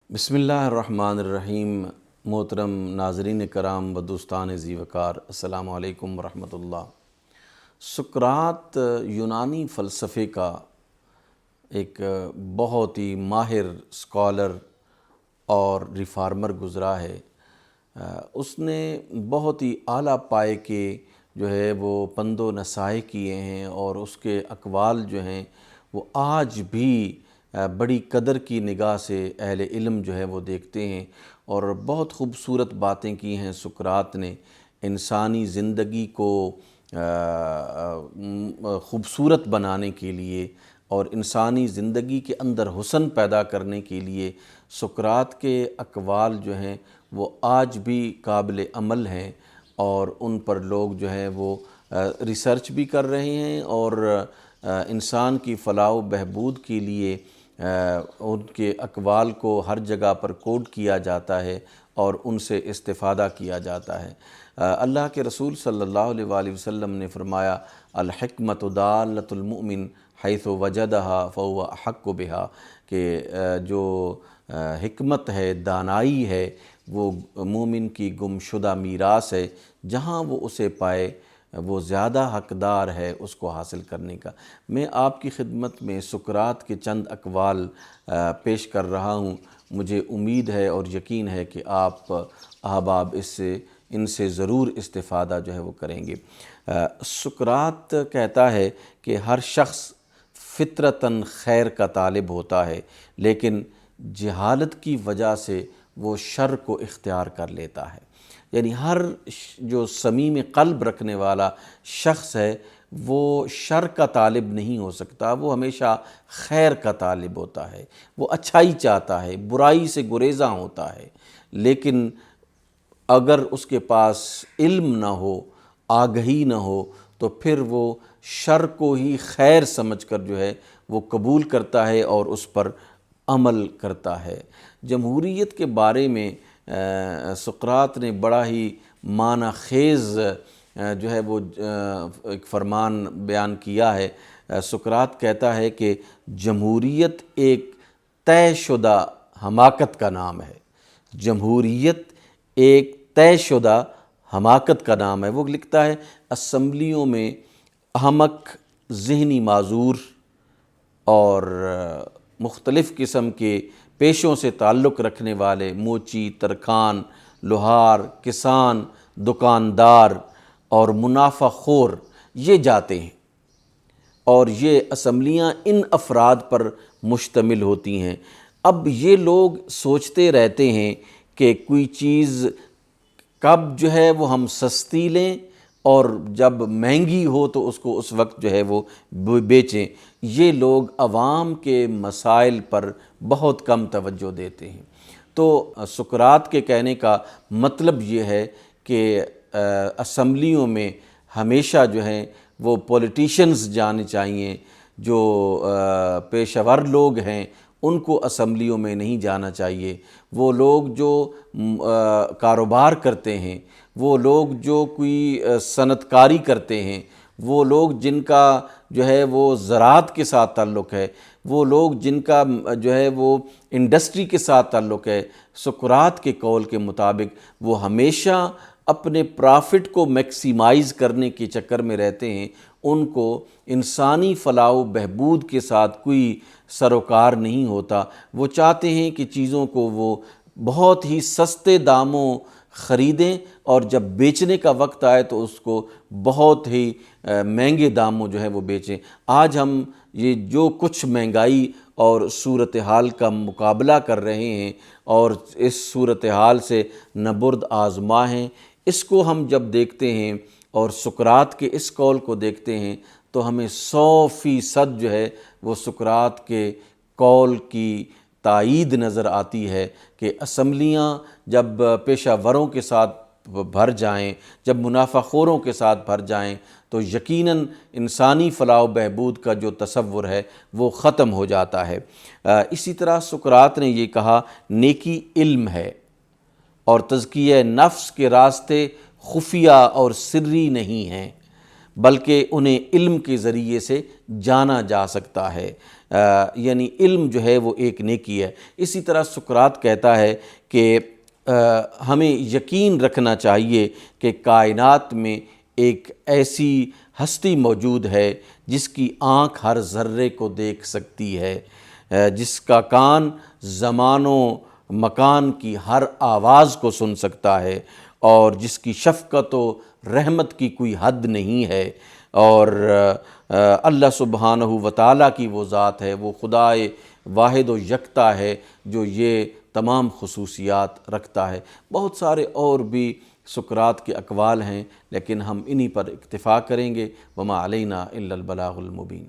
بسم اللہ الرحمن الرحیم۔ محترم ناظرین کرام و دوستان ذی وقار، السلام علیکم ورحمۃ اللہ۔ سقراط یونانی فلسفے کا ایک بہت ہی ماہر اسکالر اور ریفارمر گزرا ہے۔ اس نے بہت ہی اعلیٰ پائے کے وہ پند و نصائح کیے ہیں، اور اس کے اقوال وہ آج بھی بڑی قدر کی نگاہ سے اہل علم وہ دیکھتے ہیں، اور بہت خوبصورت باتیں کی ہیں سقراط نے انسانی زندگی کو خوبصورت بنانے کے لیے اور انسانی زندگی کے اندر حسن پیدا کرنے کے لیے۔ سقراط کے اقوال وہ آج بھی قابل عمل ہیں، اور ان پر لوگ وہ ریسرچ بھی کر رہے ہیں، اور انسان کی فلاح و بہبود کے لیے ان کے اقوال کو ہر جگہ پر کوٹ کیا جاتا ہے اور ان سے استفادہ کیا جاتا ہے۔ اللہ کے رسول صلی اللہ علیہ وآلہ وسلم نے فرمایا، الحکمت دالۃ المؤمن حیث وجدہا فہو احق بہا، کہ جو حکمت ہے، دانائی ہے، وہ مومن کی گمشدہ میراث ہے، جہاں وہ اسے پائے وہ زیادہ حقدار ہے اس کو حاصل کرنے کا۔ میں آپ کی خدمت میں سقراط کے چند اقوال پیش کر رہا ہوں۔ مجھے امید ہے اور یقین ہے کہ آپ احباب ان سے ضرور استفادہ وہ کریں گے۔ سقراط کہتا ہے کہ ہر شخص فطرتاً خیر کا طالب ہوتا ہے، لیکن جہالت کی وجہ سے وہ شر کو اختیار کر لیتا ہے۔ یعنی ہر جو صمیم قلب رکھنے والا شخص ہے وہ شر کا طالب نہیں ہو سکتا، وہ ہمیشہ خیر کا طالب ہوتا ہے، وہ اچھائی چاہتا ہے، برائی سے گریزاں ہوتا ہے۔ لیکن اگر اس کے پاس علم نہ ہو، آگہی نہ ہو، تو پھر وہ شر کو ہی خیر سمجھ کر وہ قبول کرتا ہے اور اس پر عمل کرتا ہے۔ جمہوریت کے بارے میں سقراط نے بڑا ہی معنی خیز وہ ایک فرمان بیان کیا ہے۔ سقراط کہتا ہے کہ جمہوریت ایک طے شدہ حماقت کا نام ہے۔ جمہوریت ایک طے شدہ حماقت کا نام ہے۔ وہ لکھتا ہے، اسمبلیوں میں احمق، ذہنی معذور اور مختلف قسم کے پیشوں سے تعلق رکھنے والے موچی، ترکھان، لوہار، کسان، دکاندار اور منافع خور یہ جاتے ہیں، اور یہ اسمبلیاں ان افراد پر مشتمل ہوتی ہیں۔ اب یہ لوگ سوچتے رہتے ہیں کہ کوئی چیز کب وہ ہم سستی لیں، اور جب مہنگی ہو تو اس کو اس وقت وہ بیچیں۔ یہ لوگ عوام کے مسائل پر بہت کم توجہ دیتے ہیں۔ تو سقراط کے کہنے کا مطلب یہ ہے کہ اسمبلیوں میں ہمیشہ وہ پولیٹیشنز جانے چاہیے، جو پیشہ ور لوگ ہیں ان کو اسمبلیوں میں نہیں جانا چاہیے۔ وہ لوگ جو کاروبار کرتے ہیں، وہ لوگ جو کوئی صنعت کاری کرتے ہیں، وہ لوگ جن کا وہ زراعت کے ساتھ تعلق ہے، وہ لوگ جن کا وہ انڈسٹری کے ساتھ تعلق ہے، سقراط کے قول کے مطابق وہ ہمیشہ اپنے پرافٹ کو میکسیمائز کرنے کے چکر میں رہتے ہیں۔ ان کو انسانی فلاح و بہبود کے ساتھ کوئی سروکار نہیں ہوتا۔ وہ چاہتے ہیں کہ چیزوں کو وہ بہت ہی سستے داموں خریدیں، اور جب بیچنے کا وقت آئے تو اس کو بہت ہی مہنگے داموں وہ بیچیں۔ آج ہم یہ جو کچھ مہنگائی اور صورتحال کا مقابلہ کر رہے ہیں، اور اس صورتحال سے نبرد آزما ہیں، اس کو ہم جب دیکھتے ہیں اور سقراط کے اس قول کو دیکھتے ہیں تو ہمیں 100% وہ سقراط کے قول کی تائید نظر آتی ہے کہ اسمبلیاں جب پیشہ وروں کے ساتھ بھر جائیں، جب منافع خوروں کے ساتھ بھر جائیں، تو یقیناً انسانی فلاح و بہبود کا جو تصور ہے وہ ختم ہو جاتا ہے۔ اسی طرح سقراط نے یہ کہا، نیکی علم ہے، اور تزکیہ نفس کے راستے خفیہ اور سری نہیں ہیں۔ بلکہ انہیں علم کے ذریعے سے جانا جا سکتا ہے، یعنی علم جو ہے وہ ایک نیکی ہے۔ اسی طرح سقراط کہتا ہے کہ ہمیں یقین رکھنا چاہیے کہ کائنات میں ایک ایسی ہستی موجود ہے جس کی آنکھ ہر ذرے کو دیکھ سکتی ہے، جس کا کان زمان و مکان کی ہر آواز کو سن سکتا ہے، اور جس کی شفقت و رحمت کی کوئی حد نہیں ہے، اور اللہ سبحانہ و تعالیٰ کی وہ ذات ہے، وہ خدائے واحد و یکتا ہے جو یہ تمام خصوصیات رکھتا ہے۔ بہت سارے اور بھی سقراط کے اقوال ہیں، لیکن ہم انہی پر اکتفا کریں گے۔ وما علینا الا البلاغ المبین۔